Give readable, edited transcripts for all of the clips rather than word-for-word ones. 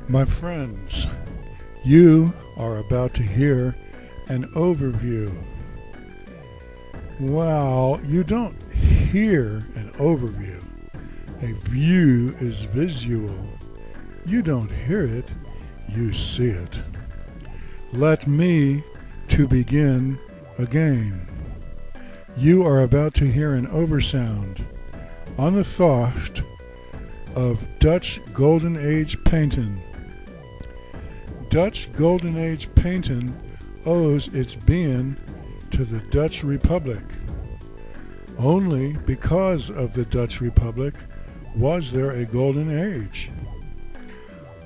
My friends, you are about to hear an overview. Well, you don't hear an overview. A view is visual. You don't hear it, you see it. Let me to begin again. You are about to hear an oversound on the thought of Dutch Golden Age painting. Dutch Golden Age painting owes its being to the Dutch Republic. Only because of the Dutch Republic was there a Golden Age.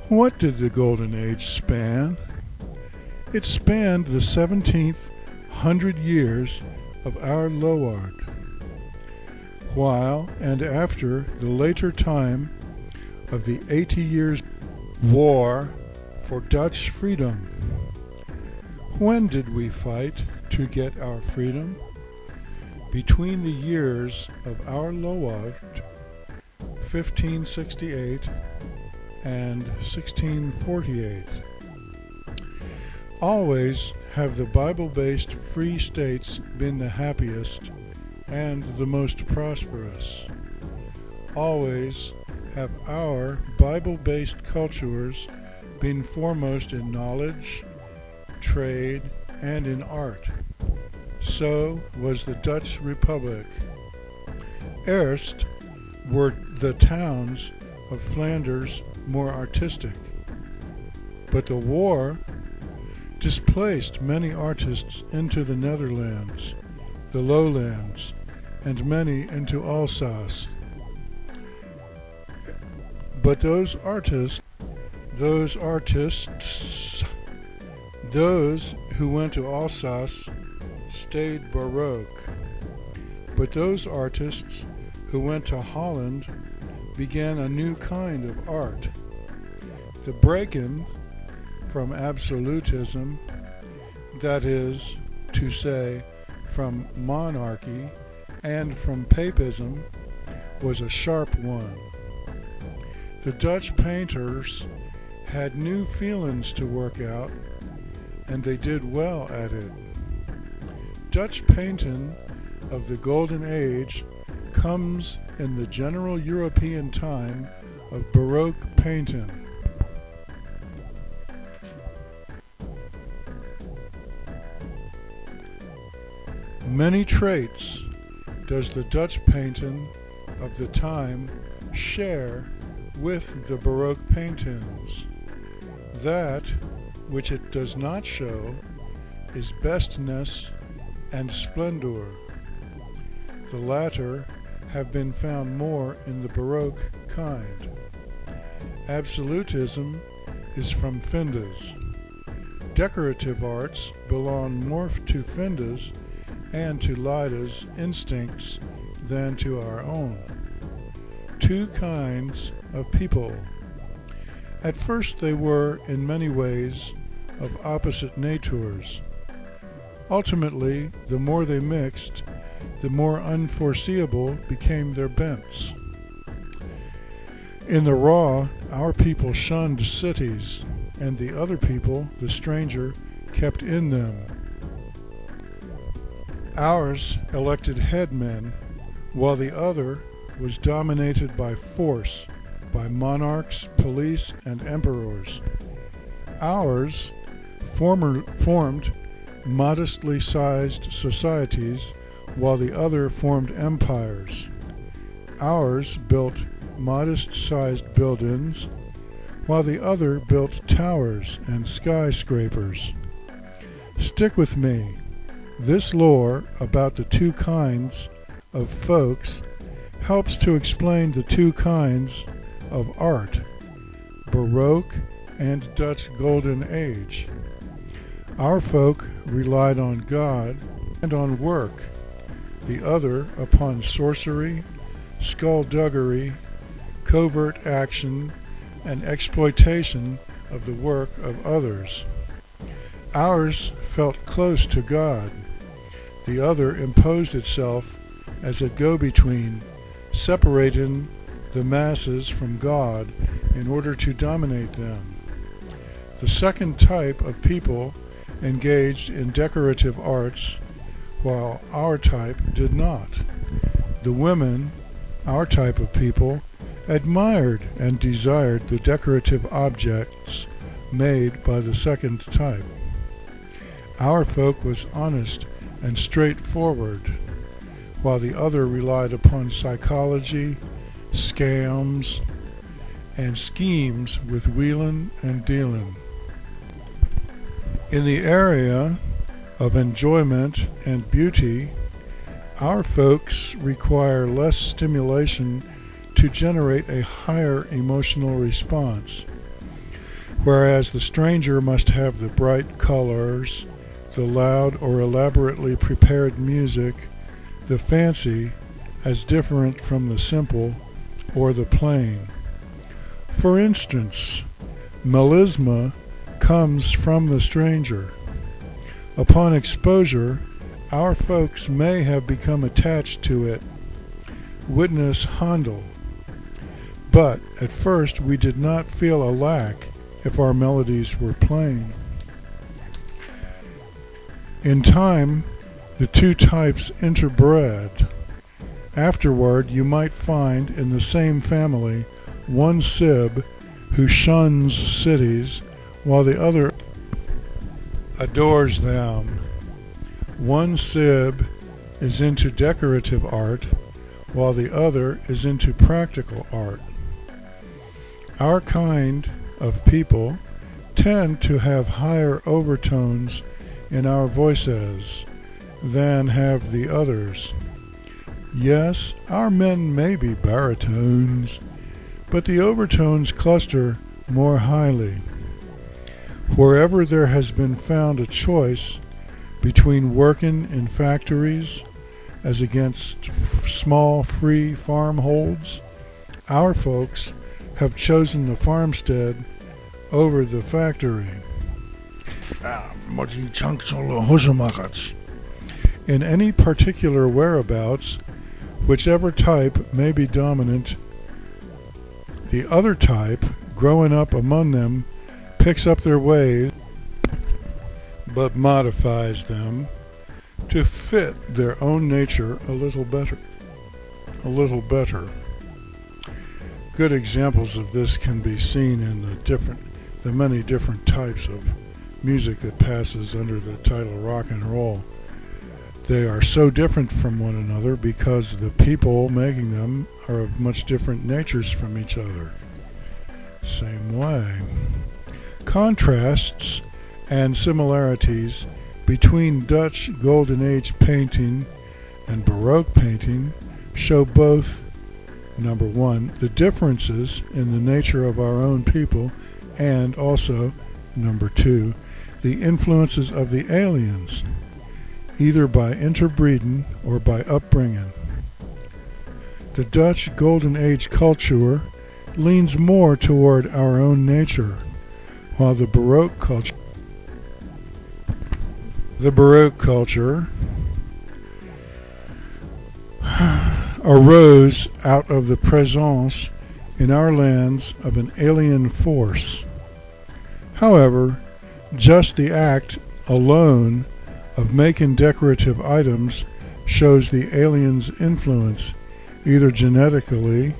What did the Golden Age span? It spanned the 17th 100 years of our Loire, while and after the later time of the 80 Years' War for Dutch freedom. When did we fight to get our freedom? Between the years of our Loire, 1568 and 1648. Always have the Bible-based free states been the happiest and the most prosperous. Always have our Bible-based cultures been foremost in knowledge, trade, and in art. So was the Dutch Republic. Erst were the towns of Flanders more artistic, but the war displaced many artists into the Netherlands, the Lowlands, and many into Alsace. But those who went to Alsace stayed Baroque. But those artists who went to Holland began a new kind of art. The break-in from absolutism, that is to say, from monarchy and from papism, was a sharp one. The Dutch painters had new feelings to work out, and they did well at it. Dutch painting of the Golden Age comes in the general European time of Baroque painting. Many traits does the Dutch painting of the time share with the Baroque paintings. That which it does not show is bestness and splendor. The latter have been found more in the Baroque kind. Absolutism is from Flanders. Decorative arts belong more to Flanders and to Leida's instincts than to our own. Two kinds of people. At first they were, in many ways, of opposite natures. Ultimately, the more they mixed, the more unforeseeable became their bents. In the raw, our people shunned cities, and the other people, the stranger, kept in them. Ours elected headmen, while the other was dominated by force, by monarchs, police, and emperors. Ours formed modestly sized societies, while the other formed empires. Ours built modest-sized buildings, while the other built towers and skyscrapers. Stick with me. This lore about the two kinds of folks helps to explain the two kinds of art, Baroque and Dutch Golden Age. Our folk relied on God and on work, the other upon sorcery, skullduggery, covert action, and exploitation of the work of others. Ours felt close to God. The other imposed itself as a go-between, separating the masses from God in order to dominate them. The second type of people engaged in decorative arts, while our type did not. The women, our type of people, admired and desired the decorative objects made by the second type. Our folk was honest and straightforward, while the other relied upon psychology, scams, and schemes with wheelin' and dealin'. In the area of enjoyment and beauty, our folks require less stimulation to generate a higher emotional response, whereas the stranger must have the bright colors, the loud or elaborately prepared music, the fancy as different from the simple or the plain. For instance, melisma comes from the stranger. Upon exposure, our folks may have become attached to it. Witness Handel. But at first we did not feel a lack if our melodies were plain. In time, the two types interbred. Afterward, you might find in the same family one sib who shuns cities while the other adores them. One sib is into decorative art while the other is into practical art. Our kind of people tend to have higher overtones in our voices than have the others. Yes, our men may be baritones, but the overtones cluster more highly. Wherever there has been found a choice between working in factories as against small free farmholds, our folks have chosen the farmstead over the factory. In any particular whereabouts, whichever type may be dominant, the other type, growing up among them, picks up their ways but modifies them to fit their own nature a little better. Good examples of this can be seen in the many different types of music that passes under the title rock and roll. They are so different from one another because the people making them are of much different natures from each other. Same way. Contrasts and similarities between Dutch Golden Age painting and Baroque painting show both, number one, the differences in the nature of our own people, and also, number two, the influences of the aliens, either by interbreeding or by upbringing. The Dutch Golden Age culture leans more toward our own nature, while the Baroque culture arose out of the presence in our lands of an alien force. However, just the act alone of making decorative items shows the alien's influence, either genetically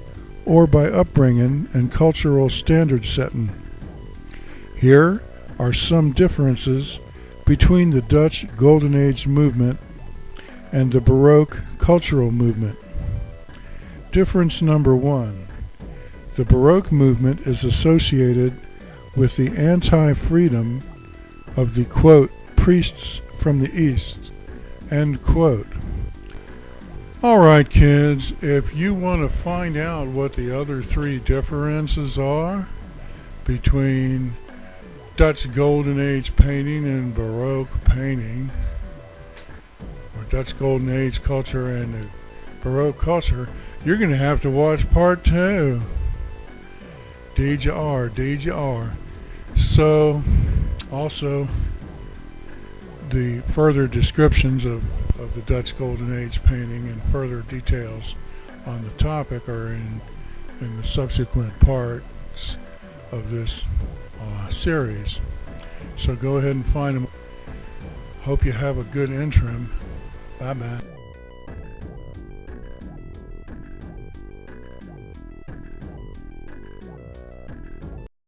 or by upbringing and cultural standard setting. Here are some differences between the Dutch Golden Age movement and the Baroque cultural movement. Difference number one. The Baroque movement is associated with the anti-freedom of the, quote, priests from the East, end quote. All right, kids, if you want to find out what the other three differences are between Dutch Golden Age painting and Baroque painting, or Dutch Golden Age culture and the Baroque culture, you're going to have to watch part 2. Deed you are. So, also, the further descriptions of the Dutch Golden Age painting and further details on the topic are in the subsequent parts of this series. So go ahead and find them. Hope you have a good interim. Bye-bye.